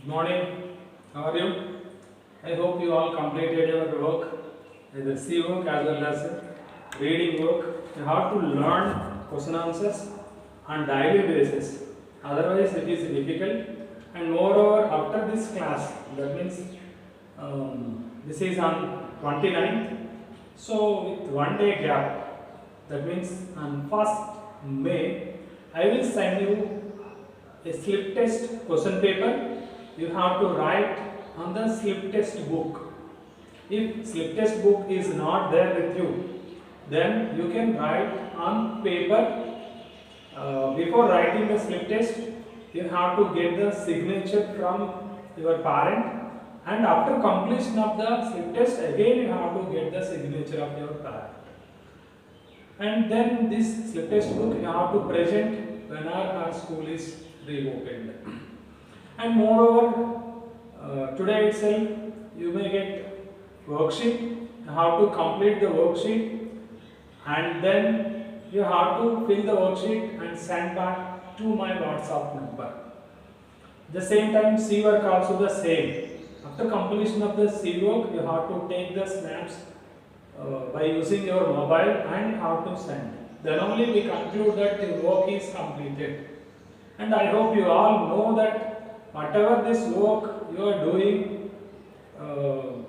Good morning. How are you? I hope you all completed your work, the C work as well as reading work. You have to learn question answers on daily basis. Otherwise, it is difficult. And moreover, after this class, that means this is on 29th. So with 1 day gap, that means on 1st May, I will send you a slip test question paper. You have to write on the slip test book. If slip test book is not there with you, then you can write on paper. Before writing the slip test, you have to get the signature from your parent, and after completion of the slip test, again you have to get the signature of your parent. And then this slip test book you have to present when our school is reopened. And moreover, today itself you may get worksheet. You have to complete the worksheet, and then you have to fill the worksheet and send back to my WhatsApp number. The same time, C work also the same. After completion of the C work, you have to take the snaps by using your mobile and how to send. Then only we conclude that the work is completed. And I hope you all know that whatever this work you are doing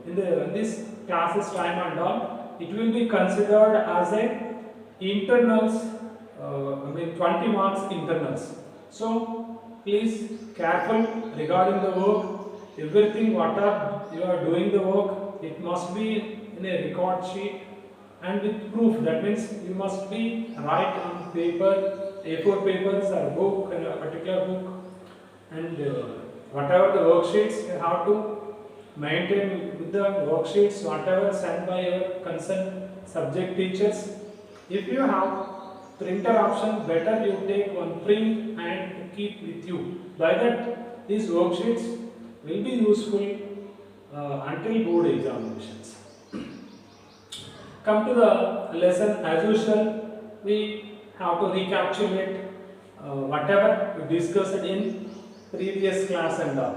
in this classes time and all, it will be considered as a internals. 20 marks internals. So please careful regarding the work. Everything what are you are doing the work, it must be in a record sheet and with proof. That means you must be write on paper, A4 papers or book, a particular book, and whatever the worksheets you have to maintain with the worksheets whatever sent by your concerned subject teachers. If you have printer option, better you take one print and keep with you. By that, these worksheets will be useful until board examinations. Come to the lesson as usual. We have to recapitulate whatever we discussed in previous class and all.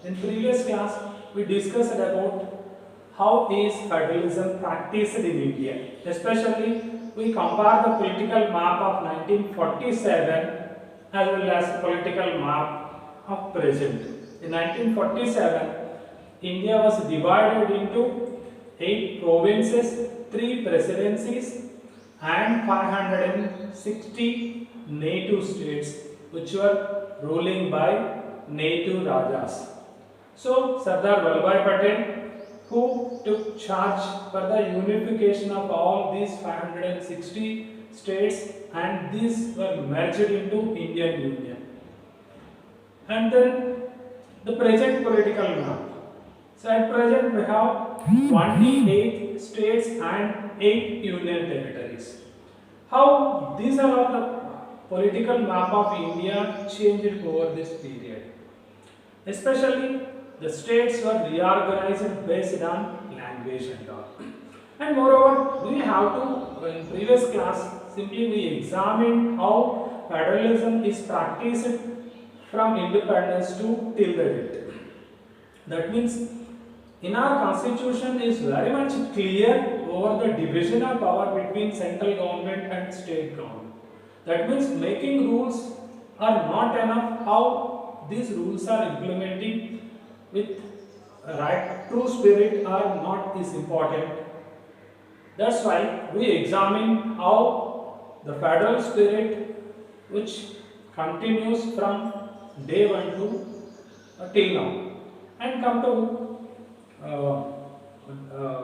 In previous class, we discussed about how is federalism practiced in India. Especially, we compare the political map of 1947 as well as political map of present. In 1947, India was divided into 8 provinces, 3 presidencies, and 560 native states which were ruling by native Rajas. So, Sardar Vallabhbhai Patel, who took charge for the unification of all these 560 states, and these were merged into Indian Union. And then the present political map. So at present we have 28 states and 8 union territories. How these are all the political map of India changed over this period. Especially the states were reorganized based on language and all. And moreover, we have to, in previous class, simply we examined how federalism is practiced from independence to till the date. That means in our constitution is very much clear over the division of power between central government and state government. That means making rules are not enough. How these rules are implementing with right true spirit are not is important. That's why we examine how the federal spirit which continues from day 1 to till now, and come to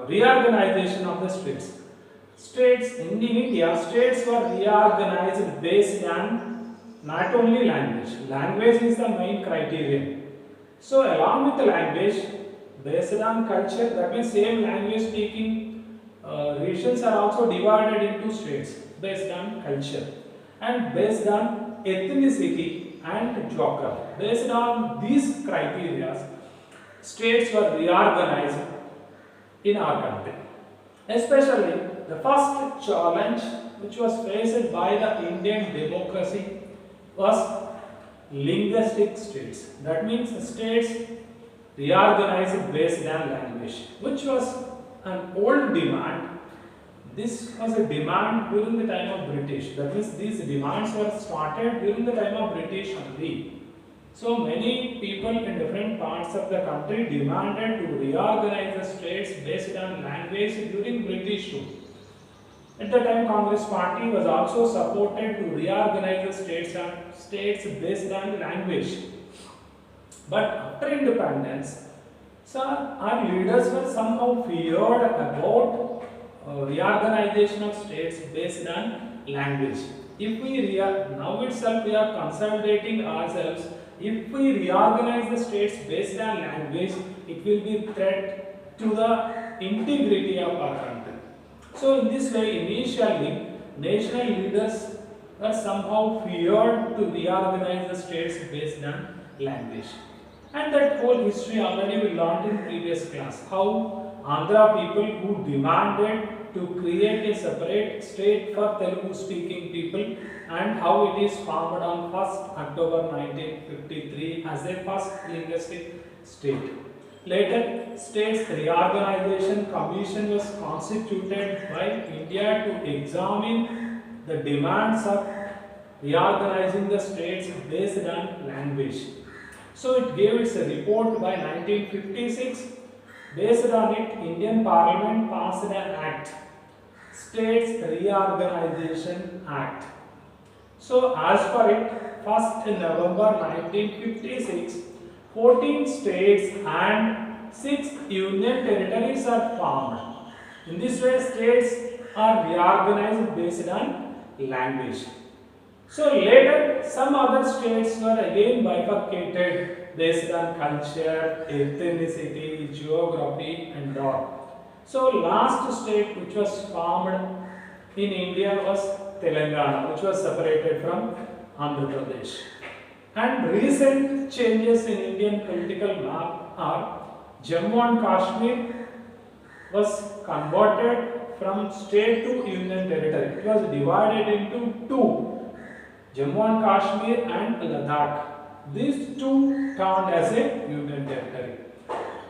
reorganization of the states. States in India, states were reorganized based on not only language. Language is the main criterion. So along with the language, based on culture, that means same language speaking regions are also divided into states based on culture and based on ethnicity and geography. Based on these criteria, states were reorganized in our country. Especially the first challenge which was faced by the Indian democracy was linguistic states. That means states reorganized based on language, which was an old demand. This was a demand during the time of British. That means these demands were started during the time of British only. So many people in different parts of the country demanded to reorganize the states based on language during British rule. At the time, Congress party was also supported to reorganize the states based on language. But after independence, so our leaders were somehow feared about reorganization of states based on language. If we now itself we are consolidating ourselves. If we reorganize the states based on language, it will be a threat to the integrity of our country. So in this way, initially, national leaders were somehow feared to reorganize the states based on language. And that whole history already we learned in previous class, how Andhra people who demanded to create a separate state for Telugu speaking people, and how it is formed on 1st October 1953 as a first linguistic state. Later, States Reorganization Commission was constituted by India to examine the demands of reorganizing the states based on language. So it gave its report by 1956. Based on it, Indian Parliament passed an act, States Reorganization Act. So as per it, 1st November 1956, 14 states and 6 union territories are formed. In this way, states are reorganized based on language. So later, some other states were again bifurcated based on culture, ethnicity, geography and all. So last state which was formed in India was Telangana, which was separated from Andhra Pradesh. And recent changes in Indian political map are Jammu and Kashmir was converted from state to union territory. It was divided into two, Jammu and Kashmir and Ladakh. These two turned as a union territory.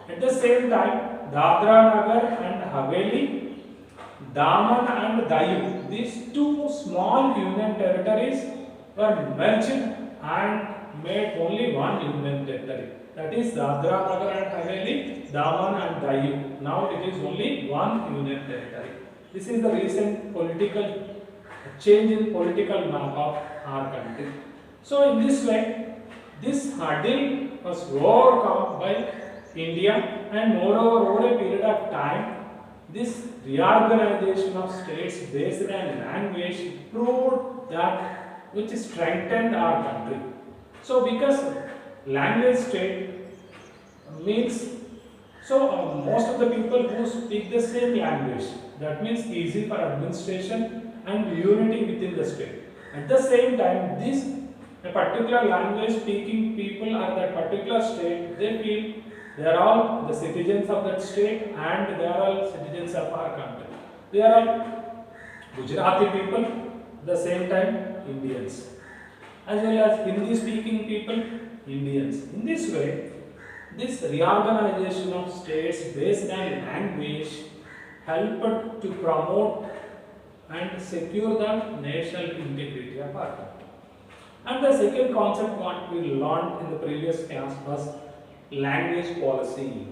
At the same time, Dadra Nagar and Haveli, Daman and Diu, these two small union territories were merged and made only one union territory. That is Dadra Nagar and Haveli, Daman and Diu. Now it is only one union territory. This is the recent political change in political map of our country. So in this way, this hurdle was overcome by India, and moreover over a period of time, this reorganization of states based on language proved that which strengthened our country. So because language state means, so most of the people who speak the same language, that means easy for administration and unity within the state. At the same time, this a particular language speaking people or that particular state, they feel they are all the citizens of that state and they are all citizens of our country. They are all Gujarati people, at the same time Indians, as well as Hindi speaking people, Indians. In this way, this reorganization of states based on language helped to promote and secure the national integrity of our country. And the second concept what we learned in the previous class was language policy.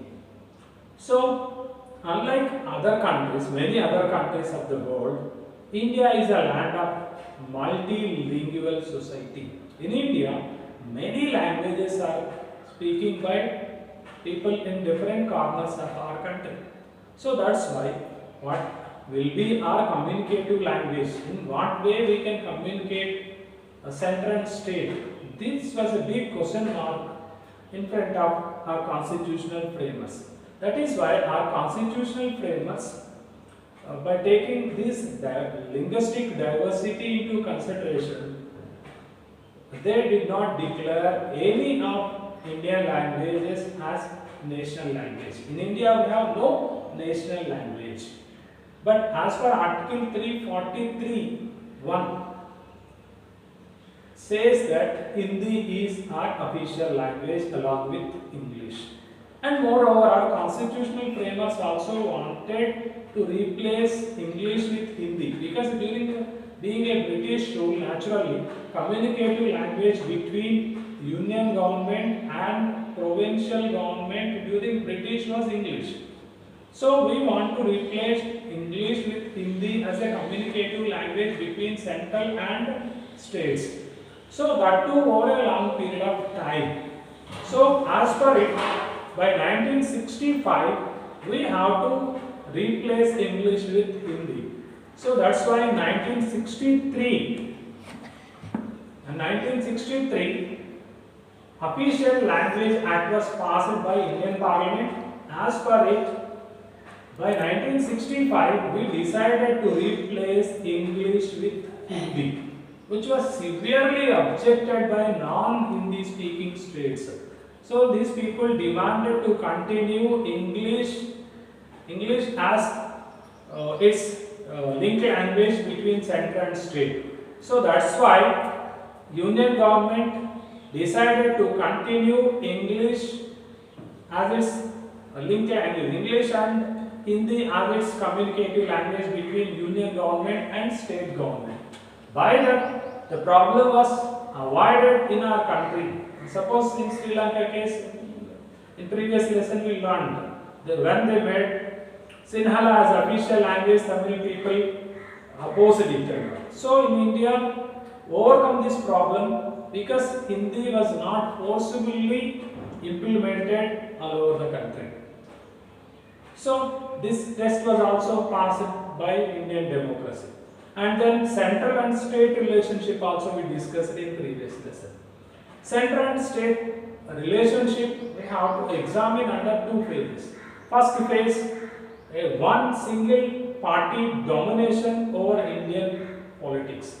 So, unlike other countries, many other countries of the world, India is a land of multilingual society. In India, many languages are spoken by people in different corners of our country. So that's why what will be our communicative language? In what way we can communicate a center and state? This was a big question mark in front of our constitutional framers. That is why our constitutional framers, by taking this linguistic diversity into consideration, they did not declare any of Indian languages as national language. In India, we have no national language. But as per Article 343(1), says that Hindi is our official language along with English. And moreover, our constitutional framers also wanted to replace English with Hindi because during being a British rule, naturally, communicative language between Union government and provincial government during British was English. So we want to replace English with Hindi as a communicative language between central and states. So that too over a long period of time. So as per it, by 1965, we have to replace English with Hindi. So that's why in 1963, Official Language Act was passed by Indian Parliament. As per it, by 1965, we decided to replace English with Hindi, which was severely objected by non-Hindi speaking states. So these people demanded to continue English as its linked language between central and state. So that's why Union government decided to continue English as its linked language, English and Hindi as its communicative language between Union government and state government. By that, the problem was avoided in our country. Suppose in Sri Lanka case, in previous lesson we learned that when they made Sinhala as official language, Tamil people opposed each other. So in India, overcome this problem because Hindi was not forcibly implemented all over the country. So this test was also passed by Indian democracy. And then central and state relationship also we discussed in previous lesson. Central and state relationship we have to examine under two phases. First phase, one single party domination over Indian politics,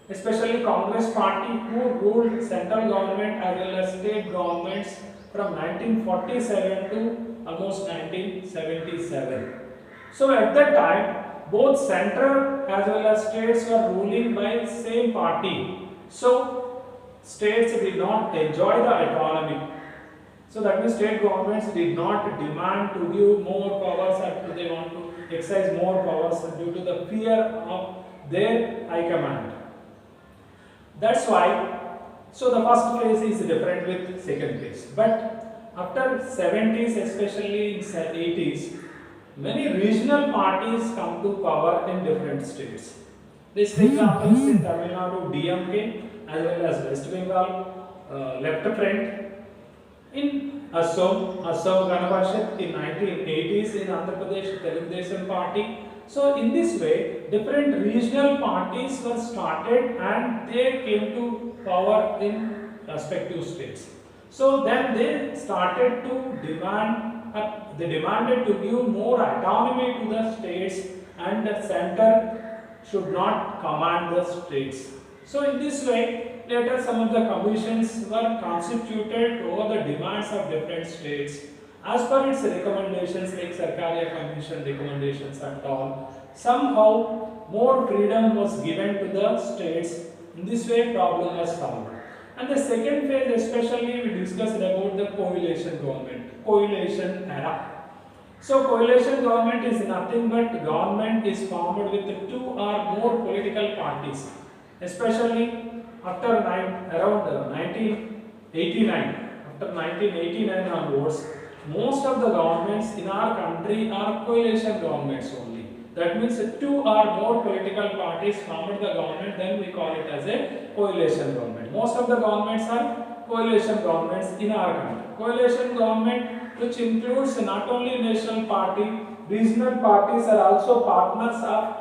especially Congress party who ruled central government as well as state governments from 1947 to almost 1977. So at that time, both central as well as states were ruling by same party. So states did not enjoy the autonomy. So that means state governments did not demand to give more powers or they want to exercise more powers due to the fear of their high command. That's why, so the first phase is different with second phase. But after 70s, especially in 80s, many regional parties come to power in different states. This examples in Tamil Nadu DMK as well as West Bengal Left Front. In Assam Gana Parishad in 1980s in Andhra Pradesh Telugu Desam Party. So in this way, different regional parties were started and they came to power in respective states. So then they started to they demanded to give more autonomy to the states and the center should not command the states. So in this way, later some of the commissions were constituted over the demands of different states as per its recommendations like Sarkaria Commission recommendations and all. Somehow more freedom was given to the states. In this way problem was solved. And the second phase especially we discussed about the coalition government, coalition era. So coalition government is nothing but government is formed with two or more political parties, especially after around 1989. After 1989 onwards, most of the governments in our country are coalition governments only. That means two or more political parties formed the government, then we call it as a coalition government. Most of the governments are coalition governments in our country. Coalition government, which includes not only national party, regional parties are also partners of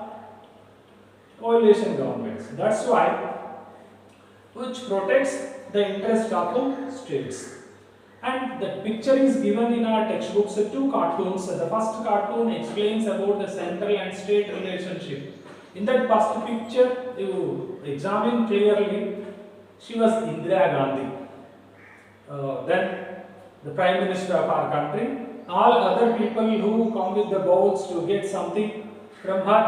coalition governments. That's why, which protects the interest of states. And the picture is given in our textbooks, two cartoons. The first cartoon explains about the central and state relationship. In that first picture, you examine clearly, she was Indira Gandhi. Then the Prime Minister of our country. All other people who come with the bowls to get something from her,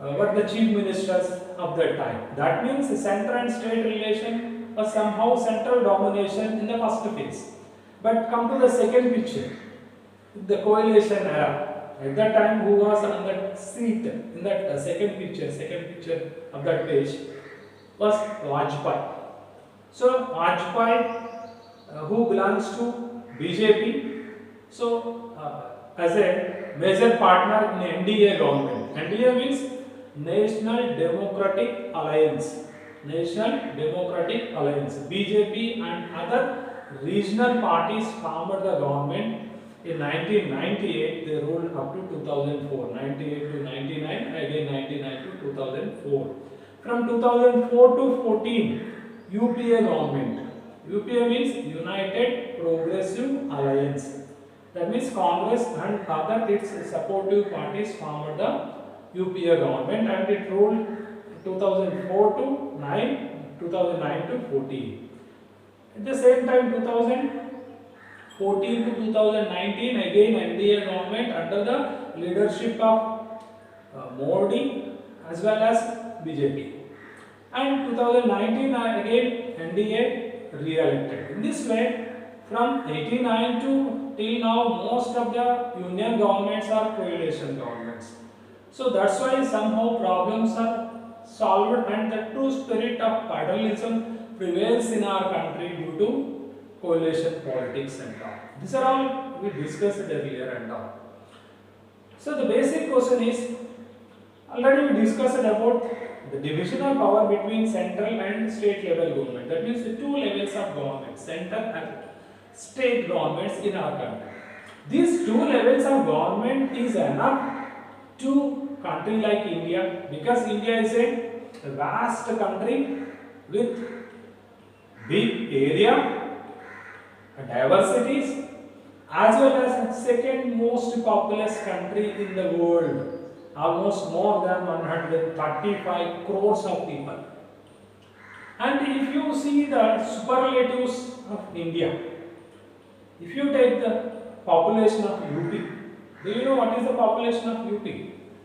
were the chief ministers of that time. That means center and state relation was somehow central domination in the first phase. But come to the second picture, the coalition era. At that time, who was on that seat in that second picture of that page was Vajpayee. So Vajpayee, who belongs to BJP, so as a major partner in NDA government. NDA means National Democratic Alliance. National Democratic Alliance. BJP and other regional parties formed the government. In 1998, they ruled up to 2004. 98 to 99, again 99 to 2004. From 2004 to 14, UPA government. UPA means United Progressive Alliance. That means Congress and other its supportive parties formed the UPA government, and it ruled 2004 to 2009 to 14. At the same time, 2014 to 2019, again NDA government under the leadership of Modi as well as BJP. And 2019 again NDA re-elected. In this way, from 89 to till now, most of the union governments are coalition governments. So that's why somehow problems are solved and the true spirit of federalism prevails in our country due to coalition politics and all. These are all we discussed earlier and all. So the basic question is, already we discussed about the division of power between central and state level government. That means the two levels of government, central and state governments in our country. These two levels of government is enough to country like India, because India is a vast country with big area, diversities, as well as second most populous country in the world. Almost more than 135 crores of people. And if you see the superlatives of India, if you take the population of UP, do you know what is the population of UP?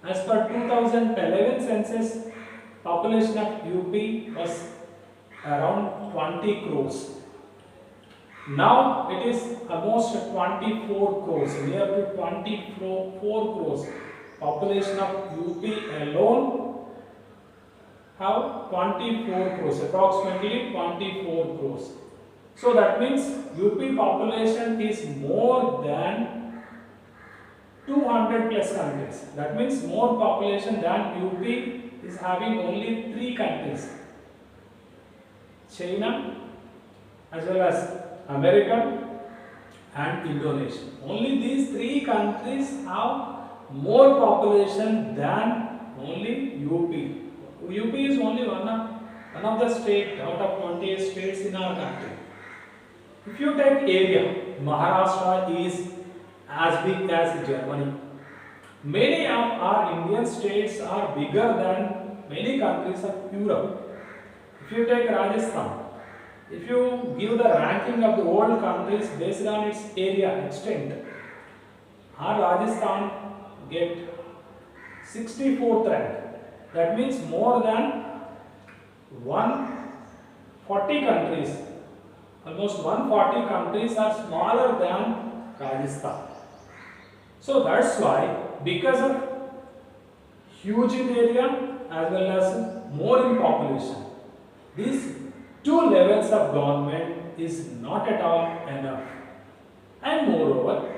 As per 2011 census, population of UP was around 20 crores. Now it is almost 24 crores, near to 24 crores. Population of UP alone have 24 crores, approximately 24 crores. So that means UP population is more than 200 plus countries. That means more population than UP is having only 3 countries. China as well as America and Indonesia. Only these 3 countries have more population than only UP. UP is only one of the state out of 28 states in our country. If you take area, Maharashtra is as big as Germany. Many of our Indian states are bigger than many countries of Europe. If you take Rajasthan, if you give the ranking of the world countries based on its area extent, our Rajasthan get 64th rank. That means more than 140 countries, almost 140 countries are smaller than Rajasthan. So that's why, because of huge in area as well as more in population, these 2 levels of government is not at all enough. And moreover,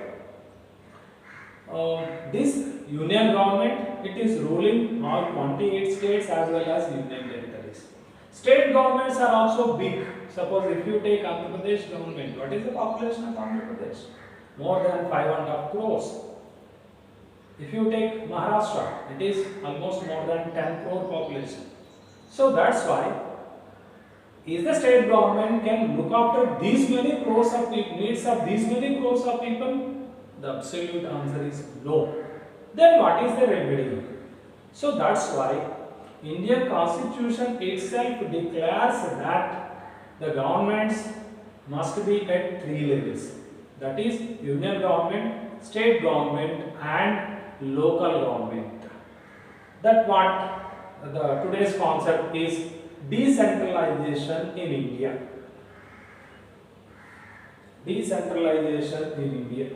this union government, it is ruling all 28 states as well as union territories. State governments are also big. Suppose if you take Andhra Pradesh government, what is the population of Andhra Pradesh? More than 5.5 crores. If you take Maharashtra, it is almost more than 10 crore population. So that's why, is the state government can look after these many crores of people, needs of these many crores of people? The absolute answer is no. Then what is the remedy? So that's why Indian Constitution itself declares that the governments must be at 3 levels. That is union government, state government and local government. That what the today's concept is decentralization in India. Decentralization in India.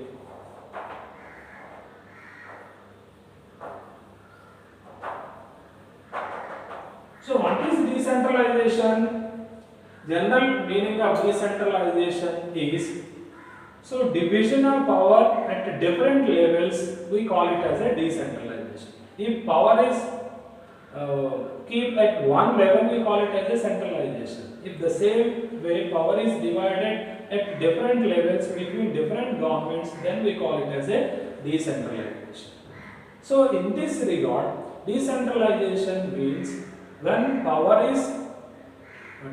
So what is decentralization? General meaning of decentralization is, so division of power at different levels, we call it as a decentralization. If power is keep at one level, we call it as a centralization. If the same way power is divided at different levels between different governments, then we call it as a decentralization. So in this regard, decentralization means when power is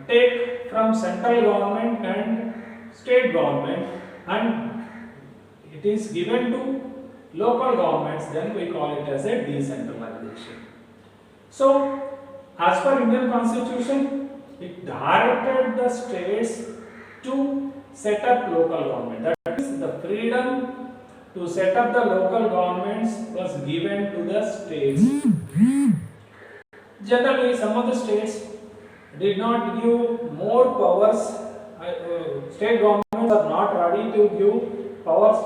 take from central government and state government and it is given to local governments, then we call it as a decentralization. So as per Indian Constitution, it directed the states to set up local government. That is, the freedom to set up the local governments was given to the states. Generally, some of the states did not give more powers. State governments are not ready to give powers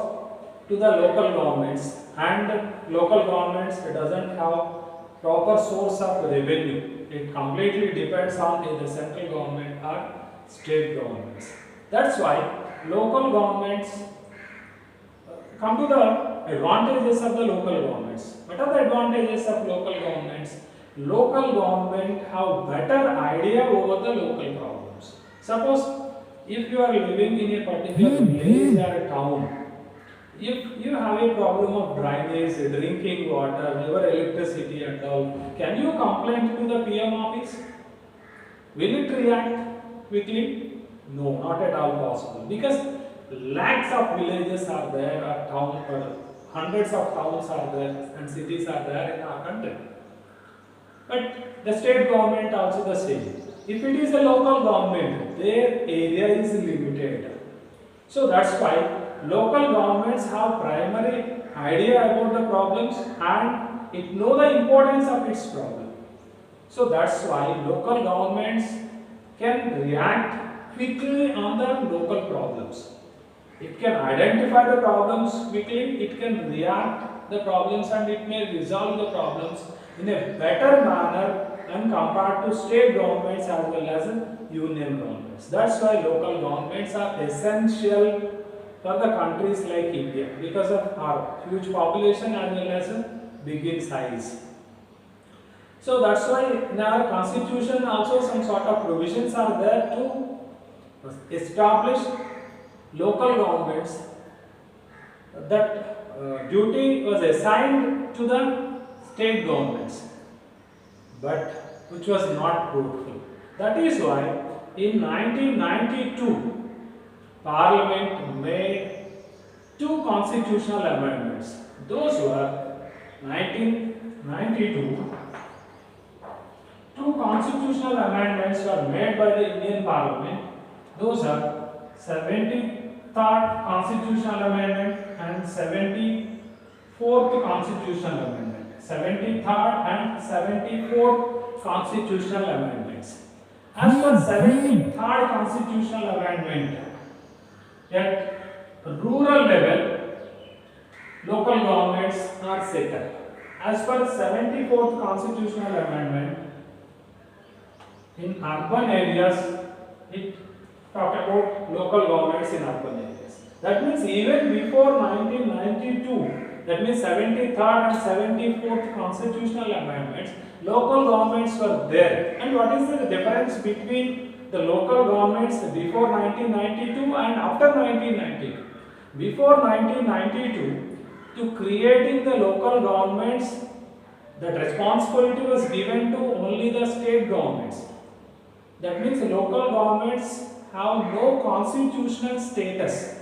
to the local governments, and local governments doesn't have proper source of revenue. It completely depends on either central government or state governments. That's why local governments come to the advantages of the local governments. What are the advantages of local governments? Local government have better idea over the local problems. Suppose if you are living in a particular village or a town, if you have a problem of drainage, drinking water, your electricity and all, can you complain to the PM office? Will it react quickly? No, not at all possible, because lakhs of villages are there, or town, or hundreds of towns are there, and cities are there in our country. But the state government also the same. If it is a local government, their area is limited. So that's why local governments have primary idea about the problems and it know the importance of its problem. So that's why local governments can react quickly on the local problems. It can identify the problems quickly, it can react the problems, and it may resolve the problems in a better manner and compared to state governments as well as union governments. That's why local governments are essential for the countries like India because of our huge population as well as big in size. So that's why in our constitution also some sort of provisions are there to establish local governments. That duty was assigned to the state governments, but which was not fruitful. That is why in 1992 Parliament made two constitutional amendments. Those were 1992. Two constitutional amendments were made by the Indian Parliament. Those are 73rd Constitutional Amendment and 74th Constitutional Amendment. 73rd and 74th Constitutional Amendments. As per 73rd Constitutional Amendment, at rural level, local governments are set up. As per 74th Constitutional Amendment, in urban areas, it talk about local governments in urban areas. That means even before 1992, that means 73rd and 74th Constitutional Amendments, local governments were there. And what is the difference between the local governments before 1992 and after 1992? Before 1992, to creating the local governments, that responsibility was given to only the state governments. That means local governments have no constitutional status.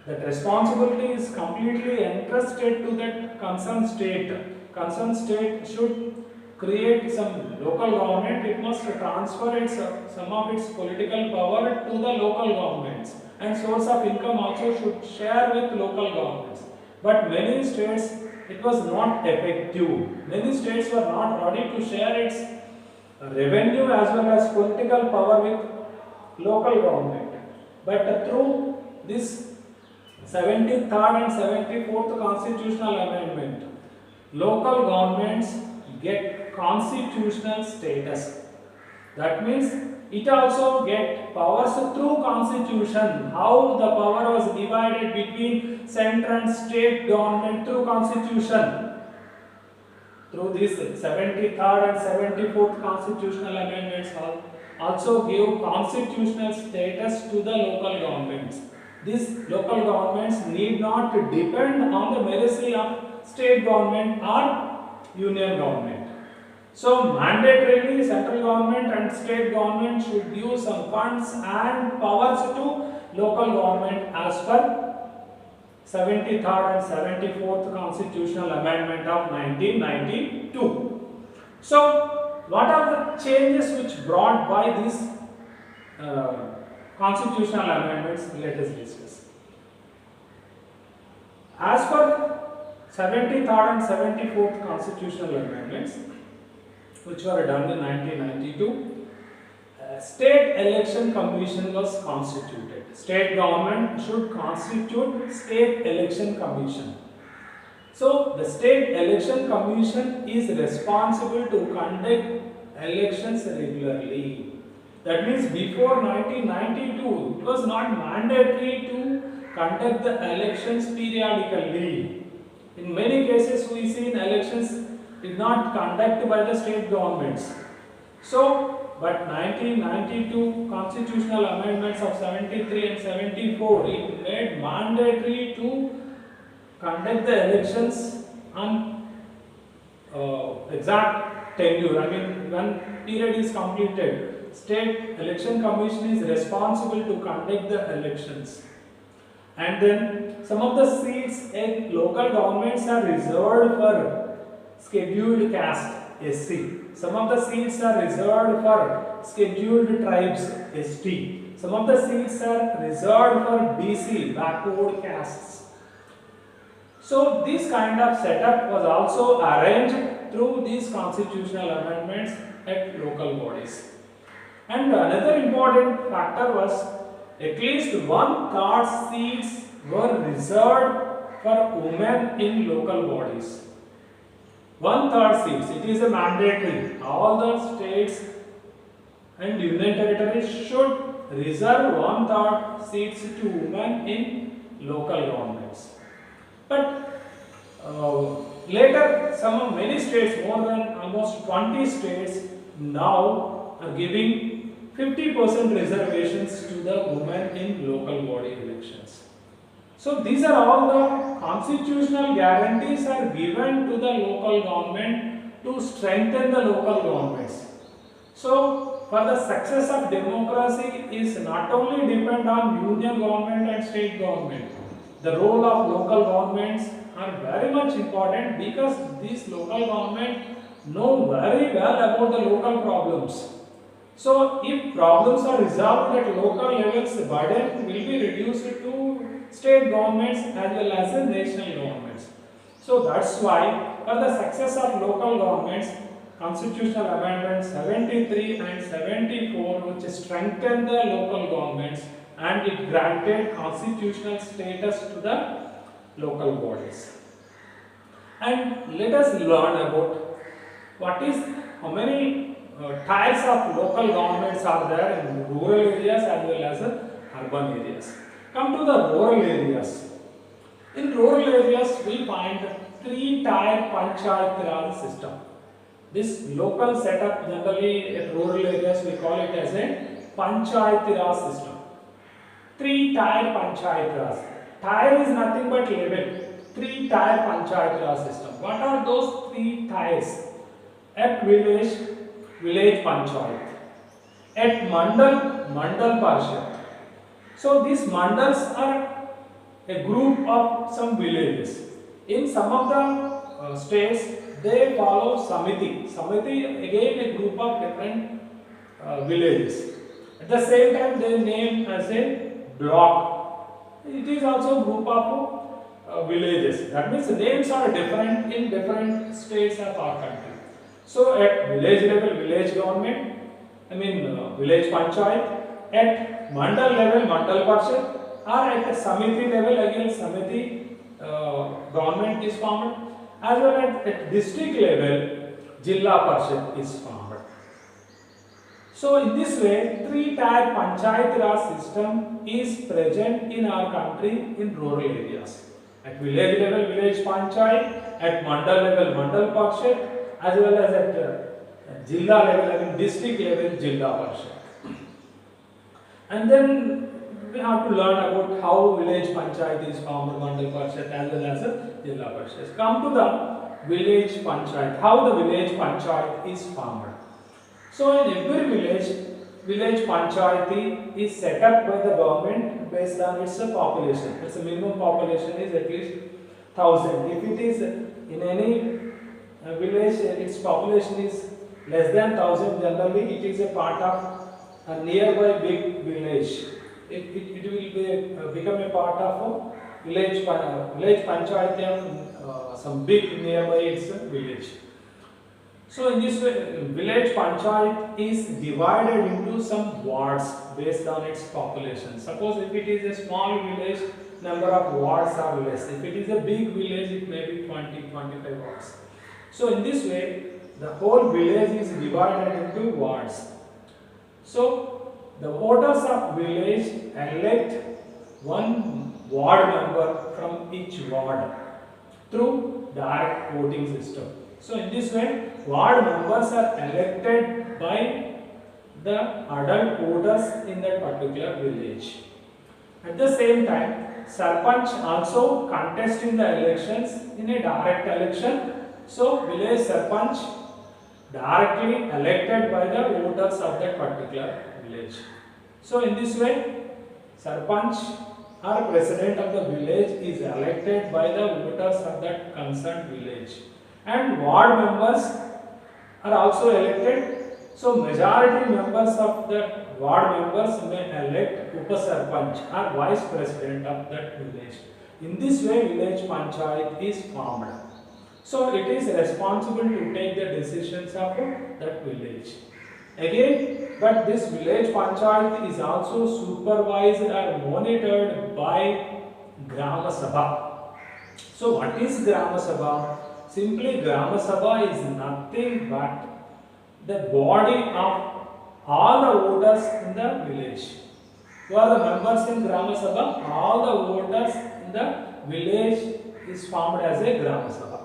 That responsibility is completely entrusted to that concerned state. Concerned state should create some local government. It must transfer some of its political power to the local governments, and source of income also should share with local governments. but many states it was not effective. Many states were not ready to share its revenue as well as political power with local government. But through this 73rd and 74th constitutional amendment, local governments get constitutional status. That means it also get powers through constitution. How the power was divided between central and state government through constitution. Through this 73rd and 74th constitutional amendments also give constitutional status to the local governments. These local governments need not depend on the mercy of state government or union government. So mandatorily central government and state government should give some funds and powers to local government as per 73rd and 74th constitutional amendment of 1992. So what are the changes which brought by these constitutional amendments? Let us discuss. As per 73rd and 74th constitutional amendments, which were done in 1992, State Election Commission was constituted. State government should constitute State Election Commission. So the State Election Commission is responsible to conduct elections regularly. That means before 1992, it was not mandatory to conduct the elections periodically. In many cases, we see elections did not conducted by the state governments. So, but 1992 constitutional amendments of 73 and 74, it made mandatory to conduct the elections on exact tenure. I mean, when period is completed, State Election Commission is responsible to conduct the elections. And then some of the seats in local governments are reserved for scheduled caste SC. Some of the seats are reserved for scheduled tribes ST. Some of the seats are reserved for BC, backward castes. So this kind of setup was also arranged through these constitutional amendments at local bodies. And another important factor was at least 1/3 seats were reserved for women in local bodies. 1/3 seats, it is a mandatory. All the states and union territories should reserve 1/3 seats to women in local governments. But later, many states, more than almost 20 states, now are giving 50% reservations to the women in local body elections. So these are all the constitutional guarantees are given to the local government to strengthen the local governments. So for the success of democracy is not only depend on union government and state government. The role of local governments are very much important because these local government know very well about the local problems. So if problems are resolved at local levels, the burden will be reduced to state governments as well as the national governments. So that's why for the success of local governments, constitutional amendments 73 and 74 which strengthened the local governments and it granted constitutional status to the local bodies. And let us learn about how many types of local governments are there in rural areas as well as urban areas. Come to the rural areas. In rural areas, we find 3-tier Panchayat Raj system. This local setup generally in rural areas we call it as a Panchayat Raj system. 3-tier Panchayat Raj. Tier is nothing but level. 3-tier Panchayat Raj system. What are those 3 tiers? At village Panchayat. At Mandal Parshad. So these mandals are a group of some villages. In some of the states, they follow Samiti. Samiti again a group of different villages. At the same time, they name as a block. It is also a group of villages. That means the names are different in different states of our country. So at village level, village government, village panchayat. At mandal level, mandal parshad, or at a samiti level, again samiti government is formed, as well as at district level, jilla parshad is formed. So in this way, three-tier panchayat raj system is present in our country in rural areas. At village level, village panchayat; at mandal level, mandal parshad; as well as at jilla level, district level, jilla parshad. And then we have to learn about how village panchayat is formed, mandal parshad as well as a jilla parshad. Come to the village panchayat. How the village panchayat is formed. So in every village, village panchayat is set up by the government based on its population. Its minimum population is at least 1000. If it is in any village, its population is less than 1000. Generally, it is a part of a nearby big village. It will become a part of a village panchayat and some big nearby its village. So in this way, village panchayat is divided into some wards based on its population. Suppose if it is a small village, number of wards are less. If it is a big village, it may be 20-25 wards. So in this way, the whole village is divided into wards. So the voters of village elect one ward member from each ward through direct voting system. So in this way, ward members are elected by the adult voters in that particular village. At the same time, Sarpanch also contests in the elections in a direct election. So village Sarpanch directly elected by the voters of that particular village. So in this way, Sarpanch or president of the village is elected by the voters of that concerned village. And ward members are also elected. So majority members of the ward members may elect Upasarpanch or vice president of that village. In this way, village panchayat is formed. So it is responsible to take the decisions of that village. Again, but this village panchayat is also supervised or monitored by Grama Sabha. So what is Grama Sabha? Simply Grama Sabha is nothing but the body of all the voters in the village. Who are the members in Grama Sabha? All the voters in the village is formed as a Grama Sabha.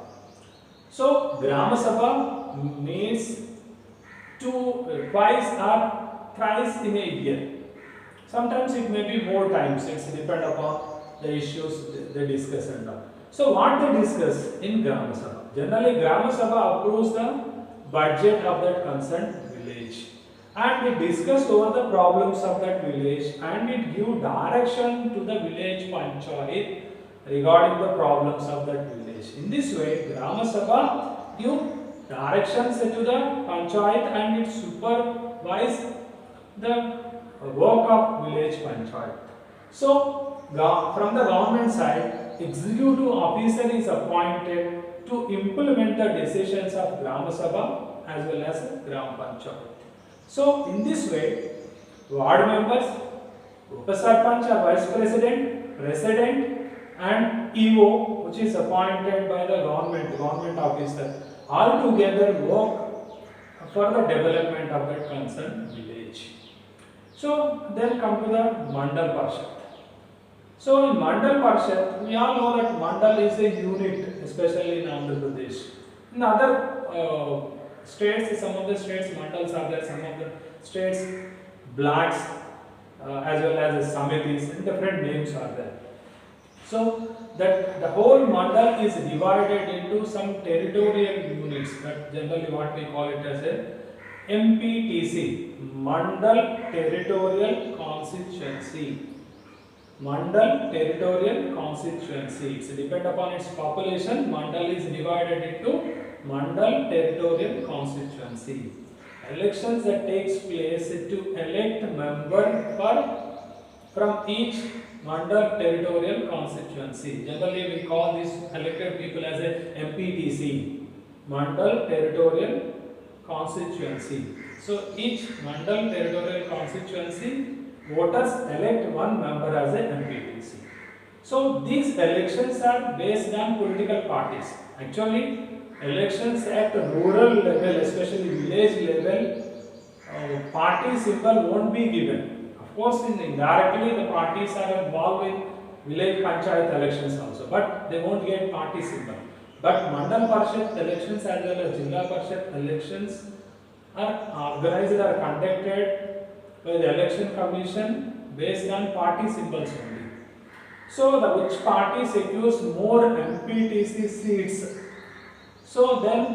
So Grama Sabha means twice or thrice in a year. Sometimes it may be more times. It's depend upon the issues they discuss and all. So what they discuss in Grama Sabha? Generally, Grama Sabha approves the budget of that concerned village, and it discuss over the problems of that village, and it give direction to the village panchayat regarding the problems of that village. In this way, Grama Sabha give directions to the panchayat and it supervise the work of village panchayat. So, from the government side, executive officer is appointed to implement the decisions of Grama Sabha as well as Gram Panchayat. So, in this way, ward members, Upasarpanch or vice president, president, and EO, which is appointed by the government officer, all together work for the development of that concerned village. So, then come to the Mandal Parshad. So, in Mandal Parshad, we all know that Mandal is a unit, especially in Andhra Pradesh. In other states, some of the states Mandals are there, some of the states blocks as well as samitis, and different names are there. So, that the whole mandal is divided into some territorial units, that generally what we call it as a MPTC, Mandal Territorial Constituency. Mandal Territorial Constituency. It's depend upon its population. Mandal is divided into Mandal Territorial Constituency. Elections that takes place to elect member from each Mandal Territorial Constituency. Generally, we call these elected people as a MPTC, Mandal Territorial Constituency. So each Mandal Territorial Constituency, voters elect one member as a MPTC. So these elections are based on political parties. Actually, elections at rural level, especially village level, party symbol won't be given. Of course, indirectly the parties are involved in village panchayat elections also, but they won't get party symbol. But Mandal Parishad elections as well as Jilla Parishad elections are organized or conducted by the election commission based on party symbols only. So the which party secures more MPTC seats, so then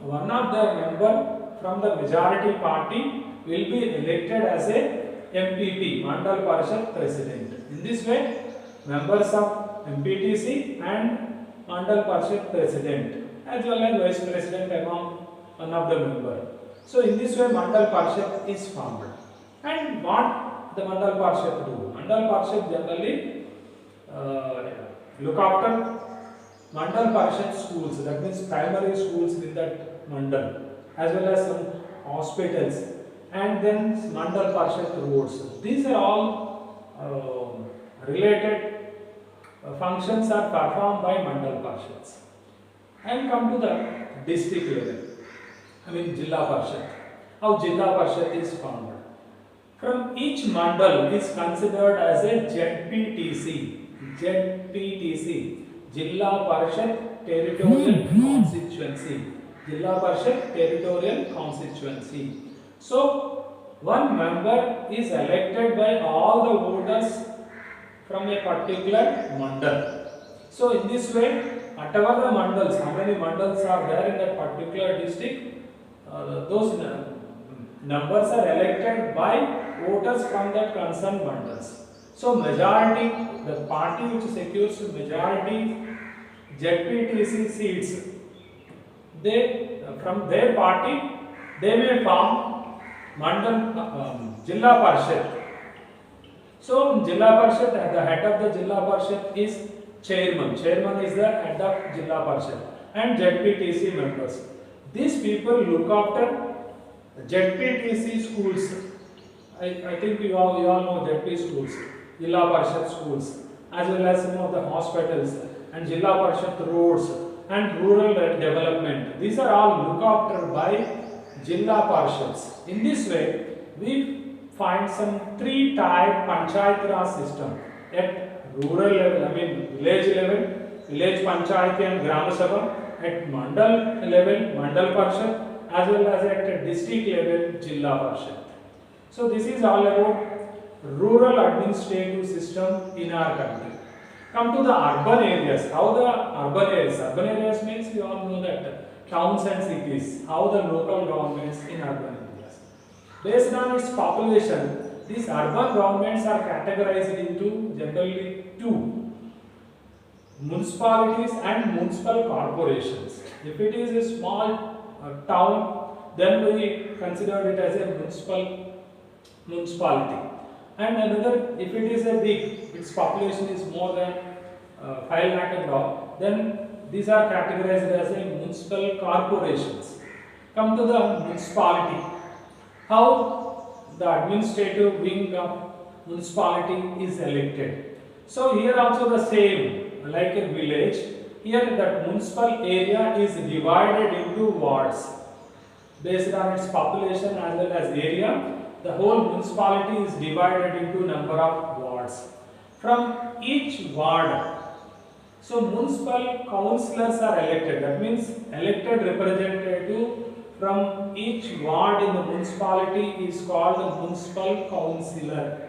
one of the member from the majority party will be elected as a MPP, Mandal Parishad President. In this way, members of MPTC and Mandal Parishad President as well as Vice President among one of the member. So in this way, Mandal Parishad is formed. And what the Mandal Parishad do? Mandal Parishad generally look after Mandal Parishad schools, that means primary schools in that Mandal, as well as some hospitals, and then Mandal Parishad roads. These are all related functions are performed by Mandal Parishads. And come to the district level, Jilla Parishad. How Jilla Parishad is formed? From each Mandal is considered as a ZPTC. ZPTC, Jilla Parishad Territorial Constituency. Jilla Parishad Territorial Constituency. So, one member is elected by all the voters from a particular Mandal. So, in this way, whatever the Mandals, how many Mandals are there in that particular district, those numbers are elected by voters from that concerned Mandals. So, majority, the party which secures majority ZPTC seats, they from their party they may form Mandal Jilla Parishad. So, Jilla Parishad, the head of the Jilla Parishad is chairman. Chairman is the head of Jilla Parishad and ZPTC members. These people look after ZPTC schools. I think you all know ZP schools, Jilla Parishad schools, as well as some of the hospitals and Jilla Parishad roads and rural development. These are all looked after by Jilla Parishads. In this way, we find some three-type Panchayat Raj system at rural level, village level, village Panchayat and Gram Sabha, at Mandal level, Mandal Parishad, as well as at district level, Jilla Parishad. So this is all about rural administrative system in our country. Come to the urban areas. How the urban areas? Urban areas means you all know that towns and cities. How the local governments in urban areas. Based on its population, these urban governments are categorized into generally two: municipalities and municipal corporations. If it is a small town, then we consider it as a municipality. And another, if it is a big, its population is more than 5 lakh and all, then these are categorized as a municipal corporations. Come to the municipality. How the administrative wing of municipality is elected. So here also the same, like a village, here that municipal area is divided into wards based on its population as well as area. The whole municipality is divided into number of wards. From each ward, so municipal councillors are elected. That means elected representative from each ward in the municipality is called the municipal councillor.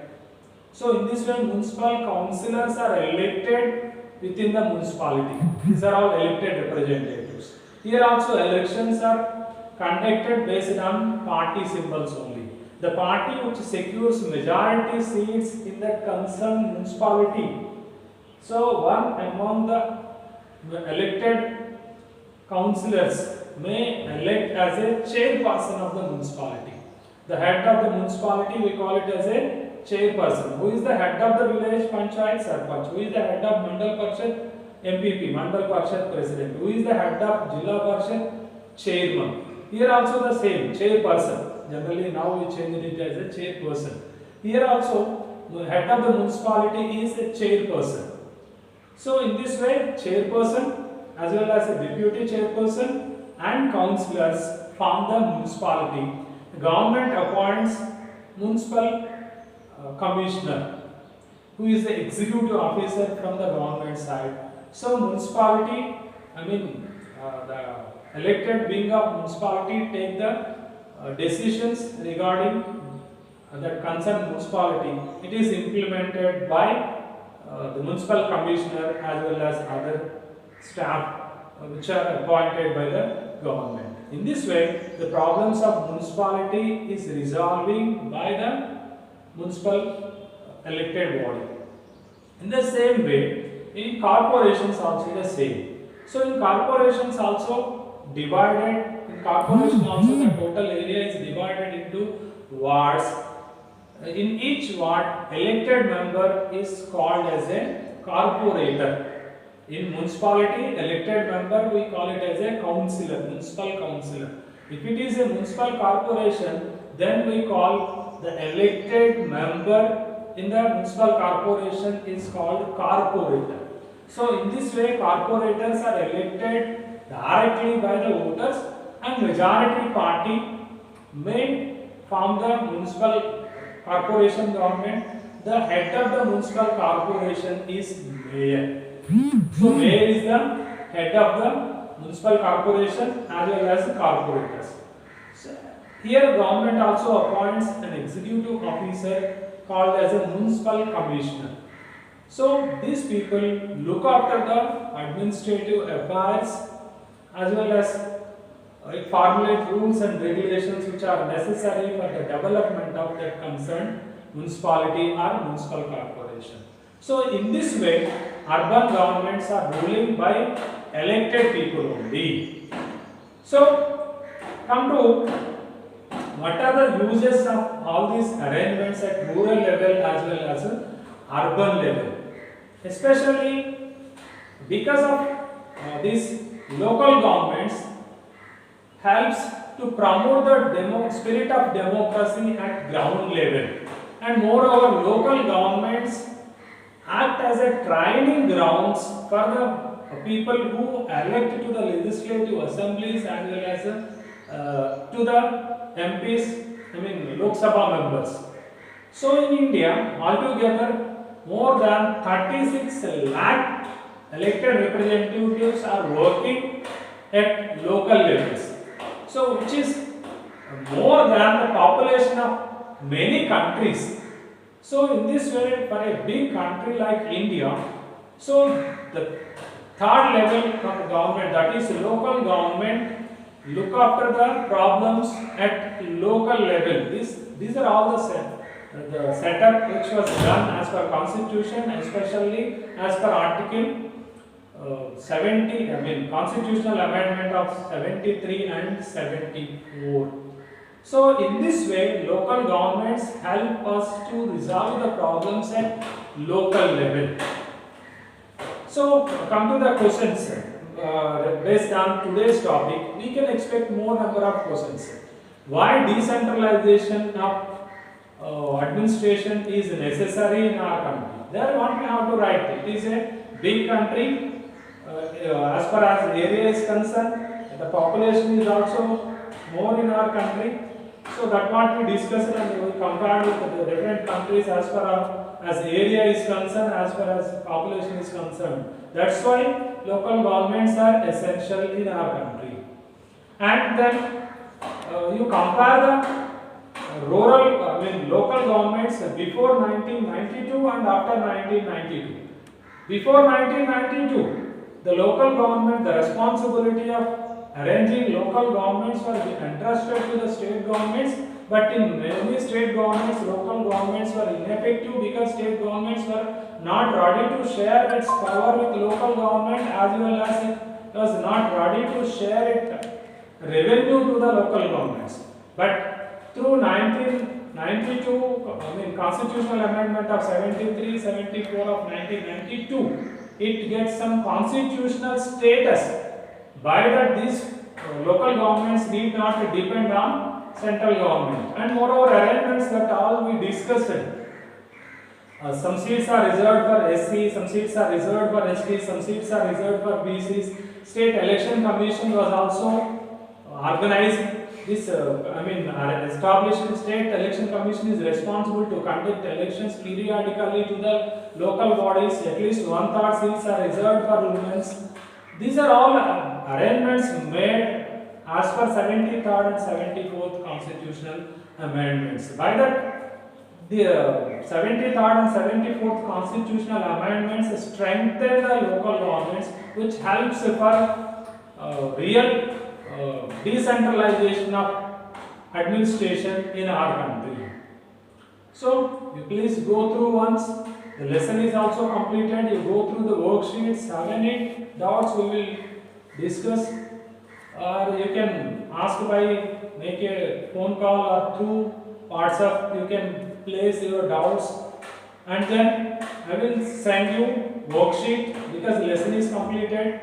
So in this way, municipal councillors are elected within the municipality. These are all elected representatives. Here also elections are conducted based on party symbols only. The party which secures majority seats in that concerned municipality. So one among the elected councillors may elect as a chairperson of the municipality. The head of the municipality, we call it as a chairperson. Who is the head of the village panchayat? Sarpanch. Who is the head of mandal parshad? MPP, mandal parshad president. Who is the head of jilla parshad? Chairman. Here also the same, chairperson. Generally now we change it as a chairperson. Here also the head of the municipality is a chairperson. So in this way, chairperson as well as a deputy chairperson and councillors form the municipality. The government appoints municipal commissioner, who is the executive officer from the government side. So municipality, the elected wing of municipality take the decisions regarding that concerned municipality. It is implemented by the municipal commissioner as well as other staff which are appointed by the government. In this way, the problems of municipality is resolving by the municipal elected body. In the same way, in corporations also the same. So in corporations also divided, in corporation also the total area is divided into wards. In each ward, elected member is called as a corporator. In municipality, elected member we call it as a councillor, municipal councillor. If it is a municipal corporation, then we call the elected member in the municipal corporation is called corporator. So in this way, corporators are elected directly by the voters, and majority party may form the municipal corporation government. The head of the municipal corporation is mayor. So mayor is the head of the municipal corporation as well as the corporators. So here government also appoints an executive officer called as a municipal commissioner. So these people look after the administrative affairs as well as formulate rules and regulations which are necessary for the development of the concerned municipality or municipal corporation. So in this way, urban governments are ruling by elected people only. So come to what are the uses of all these arrangements at rural level as well as urban level, especially because of these local governments helps to promote the spirit of democracy at ground level, and moreover local governments act as a training grounds for the people who elect to the legislative assemblies as well as to the MPs, Lok Sabha members. So in India, altogether more than 36 lakh elected representatives are working at local levels. So which is more than the population of many countries. So in this way, for a big country like India, so the third level of government, that is local government, look after the problems at local level. These are all the setup which was done as per constitution, especially as per article 70, constitutional amendment of 73 and 74. So in this way, local governments help us to resolve the problems at local level. So come to the questions. Based on today's topic, we can expect more number of questions. Why decentralization of administration is necessary in our country? There what we have to write. It is a big country. As far as area is concerned, the population is also more in our country. So that what we discussed and we compared with the different countries as far as area is concerned, as far as population is concerned. That's why local governments are essential in our country. And then you compare the local governments before 1992 and after 1992. Before 1992, the local government, the responsibility of arranging local governments was entrusted to the state governments, but in many state governments, local governments were ineffective because state governments were not ready to share its power with local government, as well as it was not ready to share its revenue to the local governments. But through 92, I mean constitutional amendment of 73, 74 of 1992, it gets some constitutional status. By that, these local governments need not depend on central government. And moreover, arrangements that all we discussed. Some seats are reserved for SC, some seats are reserved for ST, some seats are reserved for BCs. State Election Commission was also organized. This, established State Election Commission is responsible to conduct elections periodically to the local bodies. At least 1/3 seats are reserved for women. These are all arrangements made as per 73rd and 74th constitutional amendments. By that, the 73rd and 74th constitutional amendments strengthen the local governments, which helps for real decentralization of administration in our country. So, you please go through once. The lesson is also completed. You go through the worksheets. Have any doubts, we will discuss, or you can ask by make a phone call or through WhatsApp. You can place your doubts, and then I will send you worksheet because the lesson is completed.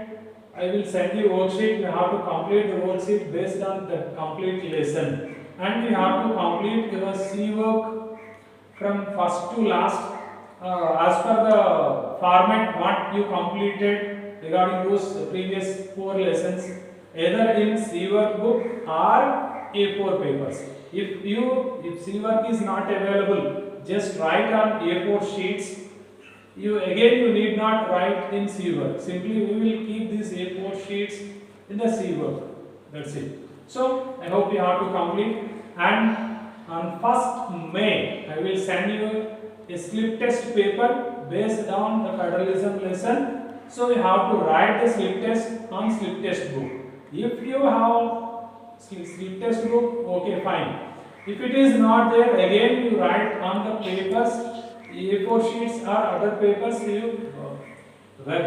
I will send you worksheet. You have to complete the worksheet based on the complete lesson, and you have to complete your C work from first to last as per the format what you completed regarding those previous 4 lessons, either in C work book or A4 papers. If C work is not available, just write on A4 sheets. You need not write in C work. Simply we will keep these A4 sheets in the C work. That's it. So I hope you have to complete, and on 1st May I will send you a slip test paper based on the federalism lesson. So you have to write the slip test on slip test book. If you have slip test book, okay, fine. If it is not there, again you write on the papers, A4 sheets or other papers.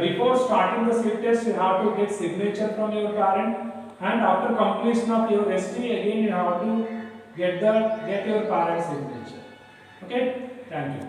Before starting the slip test, you have to get signature from your parent, and after completion of your ST, again you have to get your parent signature. Okay, thank you.